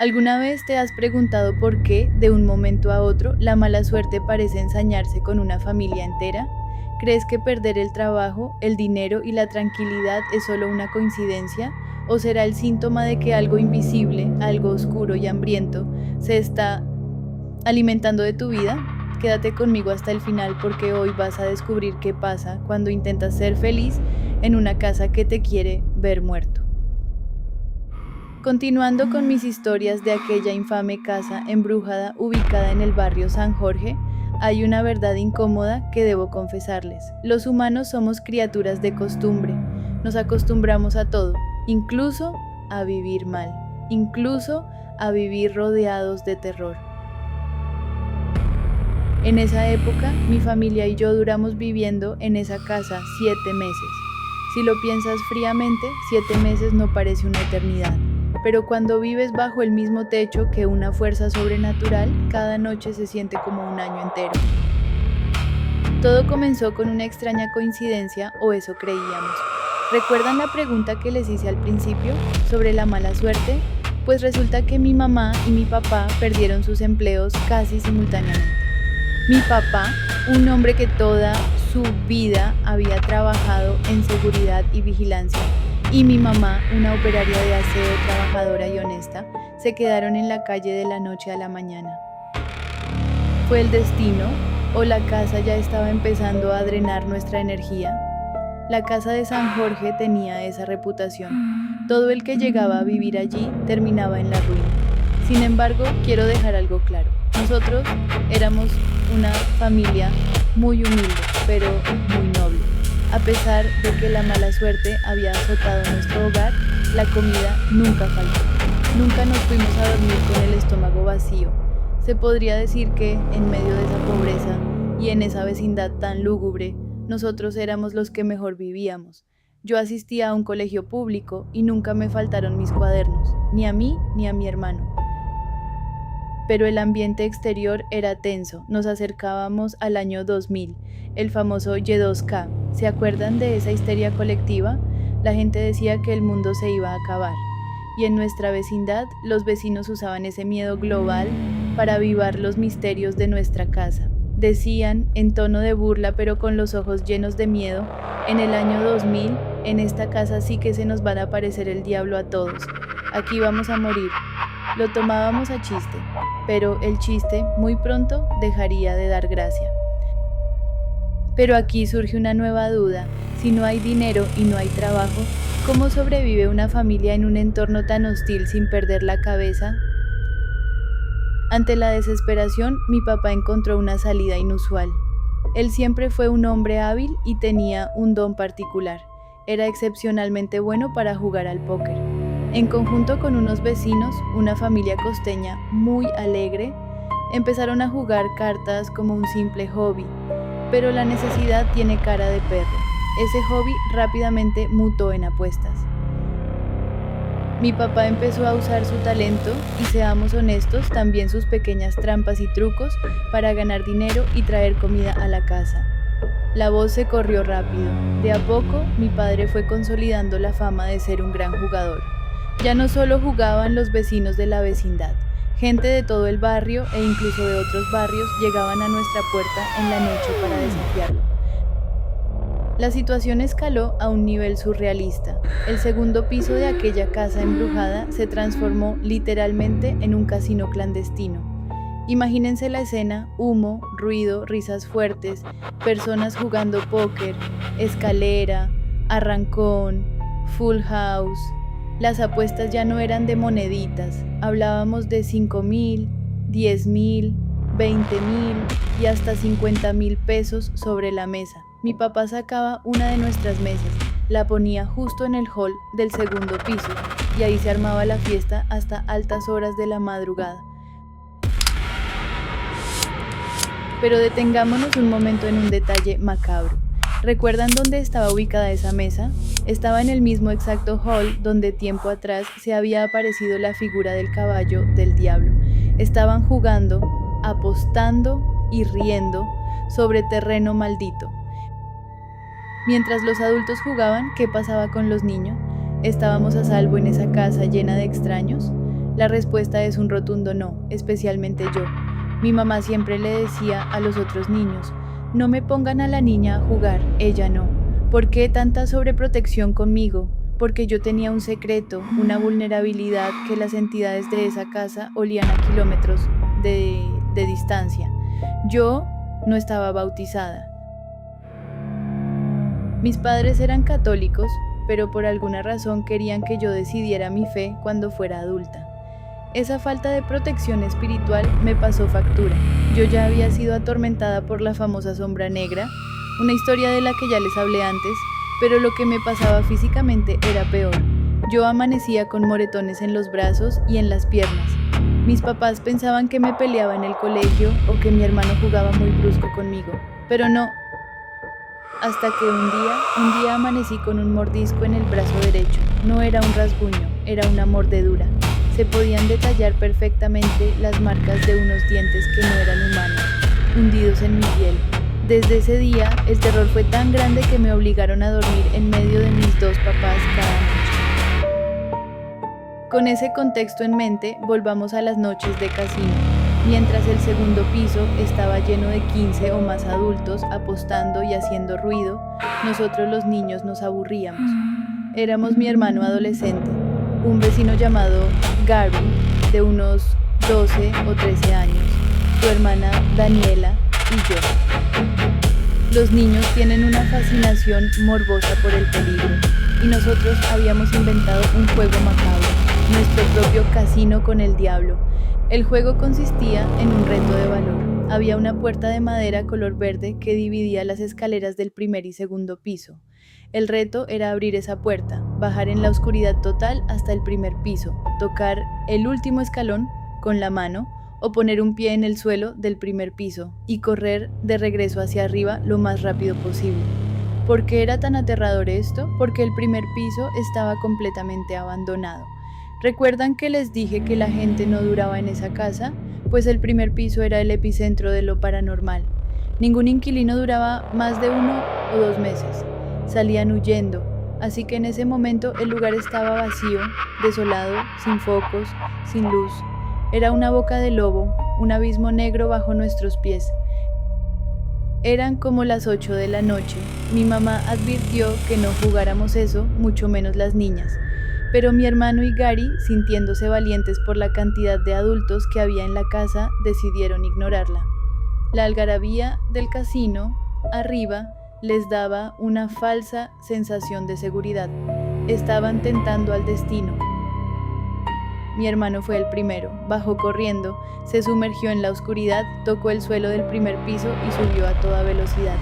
¿Alguna vez te has preguntado por qué, de un momento a otro, la mala suerte parece ensañarse con una familia entera? ¿Crees que perder el trabajo, el dinero y la tranquilidad es solo una coincidencia? ¿O será el síntoma de que algo invisible, algo oscuro y hambriento, se está alimentando de tu vida? Quédate conmigo hasta el final porque hoy vas a descubrir qué pasa cuando intentas ser feliz en una casa que te quiere ver muerto. Continuando con mis historias de aquella infame casa embrujada ubicada en el barrio San Jorge, hay una verdad incómoda que debo confesarles. Los humanos somos criaturas de costumbre. Nos acostumbramos a todo, incluso a vivir mal, incluso a vivir rodeados de terror. En esa época, mi familia y yo duramos viviendo en esa casa 7 meses. Si lo piensas fríamente, 7 meses no parece una eternidad. Pero cuando vives bajo el mismo techo que una fuerza sobrenatural, cada noche se siente como un año entero. Todo comenzó con una extraña coincidencia, o eso creíamos. ¿Recuerdan la pregunta que les hice al principio sobre la mala suerte? Pues resulta que mi mamá y mi papá perdieron sus empleos casi simultáneamente. Mi papá, un hombre que toda su vida había trabajado en seguridad y vigilancia, y mi mamá, una operaria de aseo trabajadora y honesta, se quedaron en la calle de la noche a la mañana. ¿Fue el destino o la casa ya estaba empezando a drenar nuestra energía? La casa de San Jorge tenía esa reputación. Todo el que llegaba a vivir allí terminaba en la ruina. Sin embargo, quiero dejar algo claro. Nosotros éramos una familia muy humilde, pero muy noble. A pesar de que la mala suerte había azotado nuestro hogar, la comida nunca faltó. Nunca nos fuimos a dormir con el estómago vacío. Se podría decir que, en medio de esa pobreza y en esa vecindad tan lúgubre, nosotros éramos los que mejor vivíamos. Yo asistía a un colegio público y nunca me faltaron mis cuadernos, ni a mí ni a mi hermano. Pero el ambiente exterior era tenso. Nos acercábamos al año 2000, el famoso Y2K. ¿Se acuerdan de esa histeria colectiva? La gente decía que el mundo se iba a acabar. Y en nuestra vecindad, los vecinos usaban ese miedo global para avivar los misterios de nuestra casa. Decían, en tono de burla pero con los ojos llenos de miedo, en el año 2000, en esta casa sí que se nos va a aparecer el diablo a todos. Aquí vamos a morir. Lo tomábamos a chiste, pero el chiste muy pronto dejaría de dar gracia. Pero aquí surge una nueva duda. Si no hay dinero y no hay trabajo, ¿cómo sobrevive una familia en un entorno tan hostil sin perder la cabeza? Ante la desesperación, mi papá encontró una salida inusual. Él siempre fue un hombre hábil y tenía un don particular. Era excepcionalmente bueno para jugar al póker. En conjunto con unos vecinos, una familia costeña muy alegre, empezaron a jugar cartas como un simple hobby, pero la necesidad tiene cara de perro. Ese hobby rápidamente mutó en apuestas. Mi papá empezó a usar su talento y, seamos honestos, también sus pequeñas trampas y trucos para ganar dinero y traer comida a la casa. La voz se corrió rápido. De a poco, mi padre fue consolidando la fama de ser un gran jugador. Ya no solo jugaban los vecinos de la vecindad, gente de todo el barrio e incluso de otros barrios llegaban a nuestra puerta en la noche para desafiarlo. La situación escaló a un nivel surrealista. El segundo piso de aquella casa embrujada se transformó literalmente en un casino clandestino. Imagínense la escena: humo, ruido, risas fuertes, personas jugando póker, escalera, arrancón, full house. Las apuestas ya no eran de moneditas, hablábamos de 5,000, 10,000, 20,000 y hasta 50,000 pesos sobre la mesa. Mi papá sacaba una de nuestras mesas, la ponía justo en el hall del segundo piso y ahí se armaba la fiesta hasta altas horas de la madrugada. Pero detengámonos un momento en un detalle macabro. ¿Recuerdan dónde estaba ubicada esa mesa? Estaba en el mismo exacto hall donde tiempo atrás se había aparecido la figura del caballo del diablo. Estaban jugando, apostando y riendo sobre terreno maldito. Mientras los adultos jugaban, ¿qué pasaba con los niños? ¿Estábamos a salvo en esa casa llena de extraños? La respuesta es un rotundo no, especialmente yo. Mi mamá siempre le decía a los otros niños, no me pongan a la niña a jugar, ella no. ¿Por qué tanta sobreprotección conmigo? Porque yo tenía un secreto, una vulnerabilidad que las entidades de esa casa olían a kilómetros de distancia. Yo no estaba bautizada. Mis padres eran católicos, pero por alguna razón querían que yo decidiera mi fe cuando fuera adulta. Esa falta de protección espiritual me pasó factura. Yo ya había sido atormentada por la famosa sombra negra, una historia de la que ya les hablé antes, pero lo que me pasaba físicamente era peor. Yo amanecía con moretones en los brazos y en las piernas. Mis papás pensaban que me peleaba en el colegio o que mi hermano jugaba muy brusco conmigo, pero no. Hasta que un día amanecí con un mordisco en el brazo derecho. No era un rasguño, era una mordedura. Se podían detallar perfectamente las marcas de unos dientes que no eran humanos, hundidos en mi piel. Desde ese día, el terror fue tan grande que me obligaron a dormir en medio de mis dos papás cada noche. Con ese contexto en mente, volvamos a las noches de casino. Mientras el segundo piso estaba lleno de 15 o más adultos apostando y haciendo ruido, nosotros los niños nos aburríamos. Éramos mi hermano adolescente, un vecino llamado Gary, de unos 12 o 13 años, su hermana Daniela y yo. Los niños tienen una fascinación morbosa por el peligro, y nosotros habíamos inventado un juego macabro, nuestro propio casino con el diablo. El juego consistía en un reto de valor. Había una puerta de madera color verde que dividía las escaleras del primer y segundo piso. El reto era abrir esa puerta, bajar en la oscuridad total hasta el primer piso, tocar el último escalón con la mano o poner un pie en el suelo del primer piso y correr de regreso hacia arriba lo más rápido posible. ¿Por qué era tan aterrador esto? Porque el primer piso estaba completamente abandonado. ¿Recuerdan que les dije que la gente no duraba en esa casa? Pues el primer piso era el epicentro de lo paranormal. Ningún inquilino duraba más de 1 o 2 meses. Salían huyendo, así que en ese momento el lugar estaba vacío, desolado, sin focos, sin luz. Era una boca de lobo, un abismo negro bajo nuestros pies. Eran como las 8 de la noche. Mi mamá advirtió que no jugáramos eso, mucho menos las niñas. Pero mi hermano y Gary, sintiéndose valientes por la cantidad de adultos que había en la casa, decidieron ignorarla. La algarabía del casino, arriba, les daba una falsa sensación de seguridad. Estaban tentando al destino. Mi hermano fue el primero, bajó corriendo, se sumergió en la oscuridad, tocó el suelo del primer piso y subió a toda velocidad,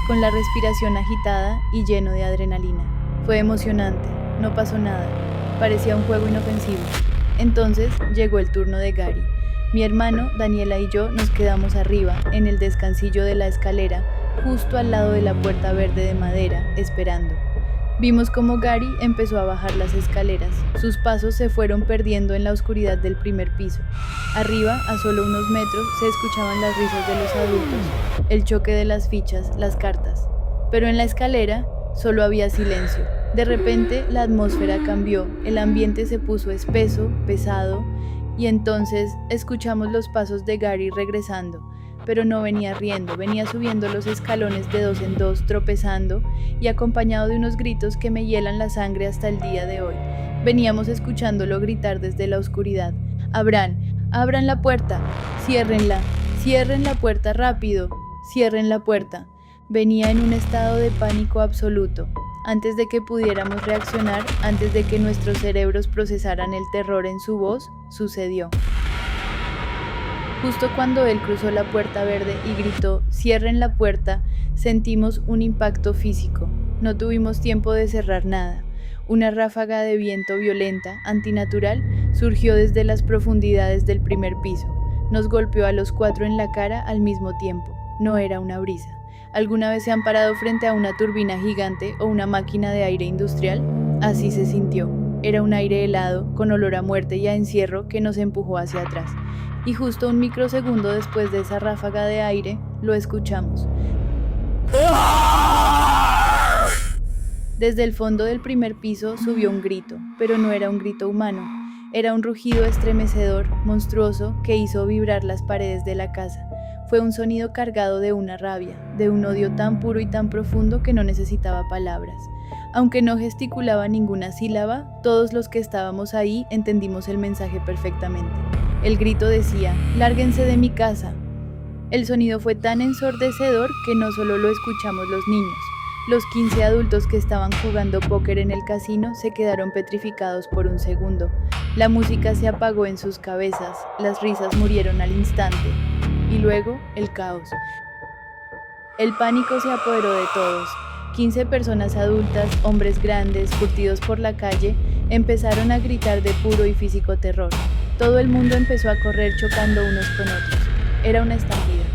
con la respiración agitada y lleno de adrenalina. Fue emocionante, no pasó nada. Parecía un juego inofensivo. Entonces llegó el turno de Gary. Mi hermano, Daniela y yo nos quedamos arriba, en el descansillo de la escalera, justo al lado de la puerta verde de madera, esperando. Vimos cómo Gary empezó a bajar las escaleras. Sus pasos se fueron perdiendo en la oscuridad del primer piso. Arriba, a solo unos metros, se escuchaban las risas de los adultos, el choque de las fichas, las cartas. Pero en la escalera solo había silencio. De repente la atmósfera cambió, el ambiente se puso espeso, pesado, y entonces escuchamos los pasos de Gary regresando, pero no venía riendo, venía subiendo los escalones de 2 en 2, tropezando y acompañado de unos gritos que me hielan la sangre hasta el día de hoy. Veníamos escuchándolo gritar desde la oscuridad: «Abran la puerta, ciérrenla, cierren la puerta rápido, cierren la puerta». Venía en un estado de pánico absoluto. Antes de que pudiéramos reaccionar, antes de que nuestros cerebros procesaran el terror en su voz, sucedió. Justo cuando él cruzó la puerta verde y gritó «Cierren la puerta», sentimos un impacto físico. No tuvimos tiempo de cerrar nada. Una ráfaga de viento violenta, antinatural, surgió desde las profundidades del primer piso. Nos golpeó a los 4 en la cara al mismo tiempo. No era una brisa. ¿Alguna vez se han parado frente a una turbina gigante o una máquina de aire industrial? Así se sintió. Era un aire helado, con olor a muerte y a encierro que nos empujó hacia atrás. Y justo un microsegundo después de esa ráfaga de aire, lo escuchamos. Desde el fondo del primer piso subió un grito, pero no era un grito humano. Era un rugido estremecedor, monstruoso, que hizo vibrar las paredes de la casa. Fue un sonido cargado de una rabia, de un odio tan puro y tan profundo que no necesitaba palabras. Aunque no gesticulaba ninguna sílaba, todos los que estábamos ahí entendimos el mensaje perfectamente. El grito decía: «¡Lárguense de mi casa!». El sonido fue tan ensordecedor que no solo lo escuchamos los niños. Los 15 adultos que estaban jugando póker en el casino se quedaron petrificados por un segundo. La música se apagó en sus cabezas, las risas murieron al instante. Y luego, el caos. El pánico se apoderó de todos. 15 personas adultas, hombres grandes, curtidos por la calle, empezaron a gritar de puro y físico terror. Todo el mundo empezó a correr chocando unos con otros. Era una estampida.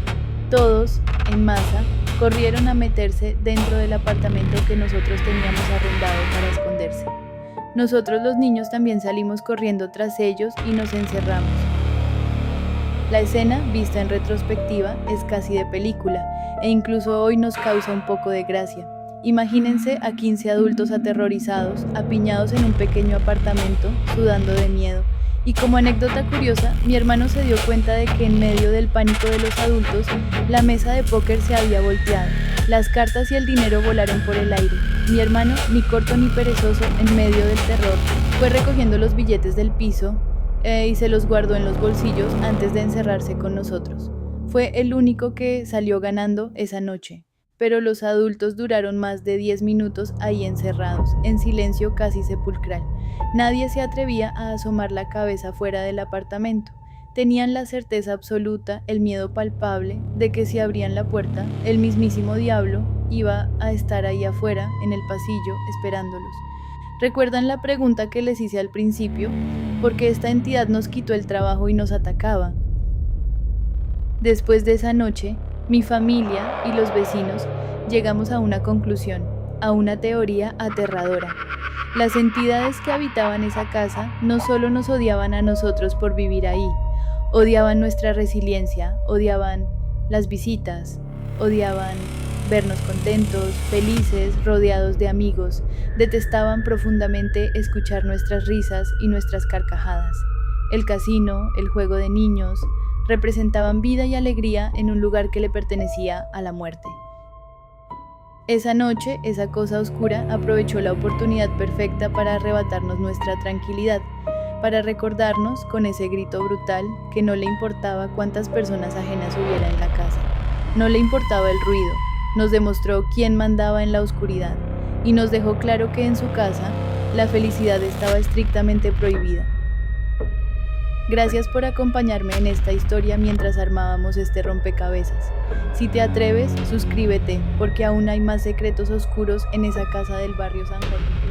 Todos, en masa, corrieron a meterse dentro del apartamento que nosotros teníamos arrendado para esconderse. Nosotros los niños también salimos corriendo tras ellos y nos encerramos. La escena, vista en retrospectiva, es casi de película, e incluso hoy nos causa un poco de gracia. Imagínense a 15 adultos aterrorizados, apiñados en un pequeño apartamento, sudando de miedo. Y como anécdota curiosa, mi hermano se dio cuenta de que en medio del pánico de los adultos, la mesa de póker se había volteado. Las cartas y el dinero volaron por el aire. Mi hermano, ni corto ni perezoso, en medio del terror, fue recogiendo los billetes del piso y se los guardó en los bolsillos antes de encerrarse con nosotros. Fue el único que salió ganando esa noche. Pero los adultos duraron más de 10 minutos ahí encerrados, en silencio casi sepulcral. Nadie se atrevía a asomar la cabeza fuera del apartamento. Tenían la certeza absoluta, el miedo palpable, de que si abrían la puerta, el mismísimo diablo iba a estar ahí afuera, en el pasillo, esperándolos. ¿Recuerdan la pregunta que les hice al principio? ¿Por qué esta entidad nos quitó el trabajo y nos atacaba? Después de esa noche, mi familia y los vecinos llegamos a una conclusión, a una teoría aterradora. Las entidades que habitaban esa casa no solo nos odiaban a nosotros por vivir ahí, odiaban nuestra resiliencia, odiaban las visitas, odiaban vernos contentos, felices, rodeados de amigos, detestaban profundamente escuchar nuestras risas y nuestras carcajadas. El casino, el juego de niños, representaban vida y alegría en un lugar que le pertenecía a la muerte. Esa noche, esa cosa oscura aprovechó la oportunidad perfecta para arrebatarnos nuestra tranquilidad, para recordarnos con ese grito brutal que no le importaba cuántas personas ajenas hubiera en la casa. No le importaba el ruido, nos demostró quién mandaba en la oscuridad y nos dejó claro que en su casa la felicidad estaba estrictamente prohibida. Gracias por acompañarme en esta historia mientras armábamos este rompecabezas. Si te atreves, suscríbete, porque aún hay más secretos oscuros en esa casa del barrio San Jorge.